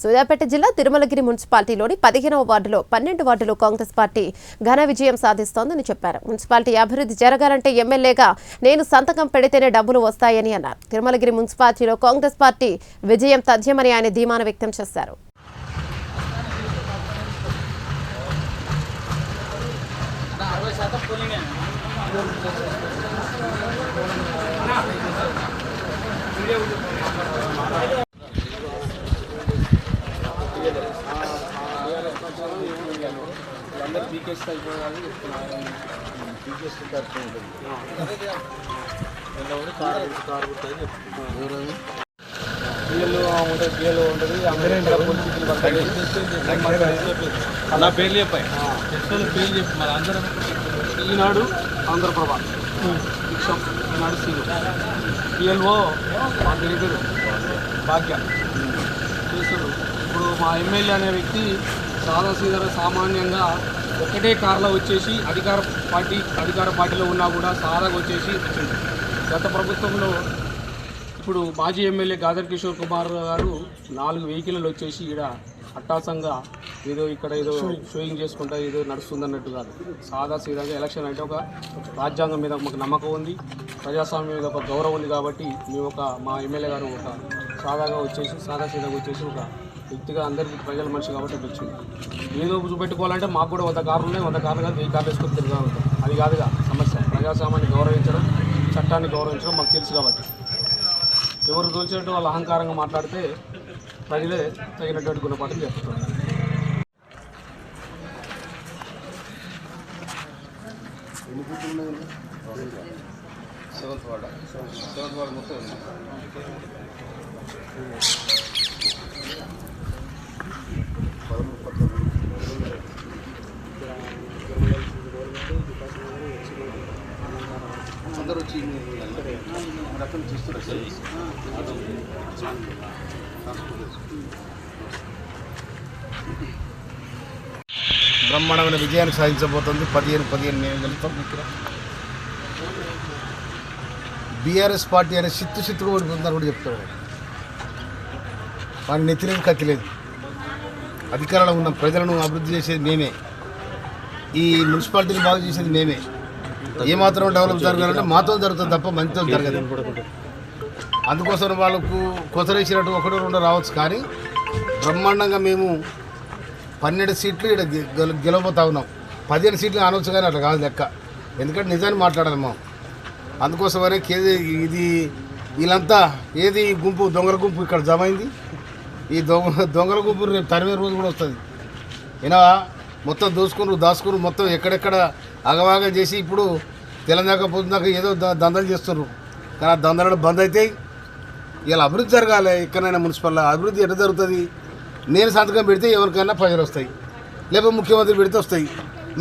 సూర్యాపేట జిల్లా తిరుమలగిరి మున్సిపాలిటీలోని 15వ వార్డులో 12 వార్డులో కాంగ్రెస్ పార్టీ ఘన విజయం సాధిస్తోందని చెప్పారు. మున్సిపాలిటీ అభివృద్ధి జరగాలంటే ఎమ్మెల్యేగా నేను సంతకం పెడితేనే డబ్బులు వస్తాయని అన్నారు. తిరుమలగిరి మున్సిపాలిటీలో కాంగ్రెస్ పార్టీ విజయం తథ్యమని ఆయన ధీమాను వ్యక్తం చేశారు. నా పేర్లు చెప్పాయి పేర్లు చెప్పి మరి అందరం ఈనాడు ఆంధ్రప్రభ శిక్షం ఈనాడు సీను పిఎల్ఓ మా పేరు భాగ్య చేశారు. ఇప్పుడు మా ఎమ్మెల్యే అనే వ్యక్తి సాదాసీదా సామాన్యంగా ఒకటే కార్లో వచ్చేసి అధికార పార్టీలో ఉన్నా కూడా సాదాగా వచ్చేసి వచ్చింది. గత ప్రభుత్వంలో ఇప్పుడు మాజీ ఎమ్మెల్యే గాదర్ కిషోర్ కుమార్ గారు 4 వెహికల్లు వచ్చేసి ఈడ అట్టాసంగా ఏదో ఇక్కడ ఏదో షోయింగ్ చేసుకుంటా ఏదో నడుస్తుందన్నట్టు కాదు. సాదాసీదాగా ఎలక్షన్ అంటే ఒక రాజ్యాంగం మీద మాకు నమ్మకం ఉంది, ప్రజాస్వామ్యం మీద ఒక గౌరవం ఉంది. కాబట్టి మేము మా ఎమ్మెల్యే గారు ఒక సాదాసీదాగా వచ్చేసి ఒక వ్యక్తిగా అందరికీ ప్రజల మనిషి కాబట్టి వచ్చింది. ఏదో చూపెట్టుకోవాలంటే మాకు కూడా 100 కార్లు ఉన్నాయి, 100 కార్లు కాదు 1000 కార్లు వేసుకొని తిరుగుతూ ఉంటాం. అది కాదుగా సమస్య. ప్రజాస్వామ్యాన్ని గౌరవించడం, చట్టాన్ని గౌరవించడం మాకు తెలుసు. కాబట్టి ఎవరు తోల్చినట్టు వాళ్ళు అహంకారంగా మాట్లాడితే ప్రజలే తగినటువంటి గుణపాఠం చెప్తున్నారు. సెవెంత్ వార్డ్ మొత్తం అందరూ వచ్చి రకం చూస్తున్నారు. బ్రహ్మాండమైన విజయాన్ని సాధించబోతుంది. 15 మేము వెళ్తాం. బీఆర్ఎస్ పార్టీ అనే చిత్తుగా ఓడిపోతుందని కూడా చెప్తాడు. వాడిని నెత్తిలేదు కత్తి లేదు. అధికారంలో ఉన్న ప్రజలను అభివృద్ధి చేసేది మేమే, ఈ మున్సిపాలిటీని బాగు చేసేది మేమే. ఏమాత్రం డెవలప్ జరగాలంటే మాతో జరుగుతుంది తప్ప మంచితో జరగదు. అందుకోసం వాళ్ళకు కొసరేసినట్టు 1-2 రావచ్చు, కానీ బ్రహ్మాండంగా మేము 12 సీట్లు ఇక్కడ గెలవబోతా ఉన్నాం. 15 సీట్లు అనవచ్చు, కానీ అట్లా కాదు లెక్క. ఎందుకంటే నిజాన్ని మాట్లాడాలి మనం. అందుకోసమనే ఇది వీళ్ళంతా ఏది గుంపు దొంగల గుంపు ఇక్కడ జమ అయింది. ఈ దొంగల గుంపు రేపు తరిమే రోజు కూడా వస్తుంది. అయినా మొత్తం దాచుకుని మొత్తం ఎక్కడెక్కడ అగవాగం చేసి ఇప్పుడు తెలంగాణ పొద్దుదాకా ఏదో దందలు చేస్తున్నారు. కానీ ఆ దందలు బంద్ అవుతాయి. ఇలా అభివృద్ధి జరగాలి. ఎక్కడైనా మున్సిపల్ అభివృద్ధి ఎట్లా జరుగుతుంది? నేను సంతకం పెడితే ఎవరికైనా ప్రజలు వస్తాయి, లేకపోతే ముఖ్యమంత్రి పెడితే వస్తాయి.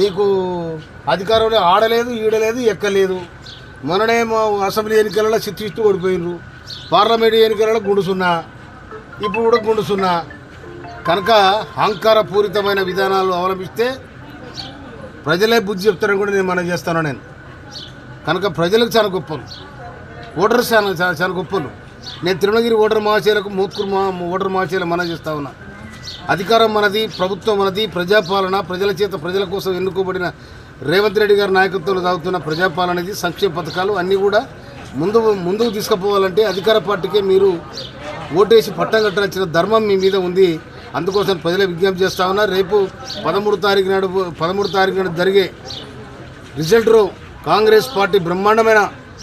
నీకు అధికారంలో ఆడలేదు, ఈడలేదు, ఎక్కలేదు. మొన్ననేమో అసెంబ్లీ ఎన్నికలలో చిత్తు ఓడిపోయినరు, పార్లమెంటు ఎన్నికలలో గుండుసున్నా, ఇప్పుడు కూడా గుండుసున్నా. కనుక అహంకారపూరితమైన విధానాలు అవలంబిస్తే ప్రజలే బుద్ధి చెప్తారని కూడా నేను మనం చేస్తాను. నేను కనుక ప్రజలకు చాలా గొప్పలు, ఓటర్స్ చాలా గొప్పలు. నేను తిరుమలగిరి ఓటర్ మహాశయులకు ఓటర్ మహాశయులు మనం చేస్తా ఉన్నా. అధికారం మనది, ప్రభుత్వం మనది, ప్రజాపాలన ప్రజల చేత ప్రజల కోసం ఎన్నుకోబడిన రేవంత్ రెడ్డి గారి నాయకత్వంలో సాగుతున్న ప్రజాపాలనది, సంక్షేమ పథకాలు అన్నీ కూడా ముందుకు తీసుకుపోవాలంటే అధికార పార్టీకే మీరు ఓటేసి పట్టం కట్టాల్సిన ధర్మం మీ మీద ఉంది. అందుకోసం ప్రజలే విజ్ఞప్తి చేస్తా ఉన్నా. రేపు 13వ తారీఖు నాడు జరిగే రిజల్ట్లో కాంగ్రెస్ పార్టీ బ్రహ్మాండమైన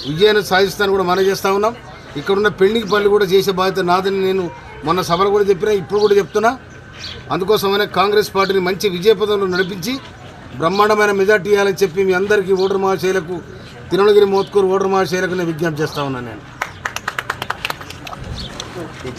విజయాన్ని సాధిస్తానని కూడా మనం చేస్తూ ఉన్నాం. ఇక్కడున్న పెండింగ్ పనులు కూడా చేసే బాధ్యత నాదని నేను మొన్న సభలు కూడా చెప్పినా, ఇప్పుడు కూడా చెప్తున్నా. అందుకోసమనే కాంగ్రెస్ పార్టీని మంచి విజయపథంలో నడిపించి బ్రహ్మాండమైన మెజార్టీ ఇవ్వాలని చెప్పి మీ అందరికీ ఓటర్ మహాశయులకు, తిరుమలగిరి మోత్కూరు ఓటర్ మహాశయులకు నేను విజ్ఞప్తి చేస్తా ఉన్నాను. నేను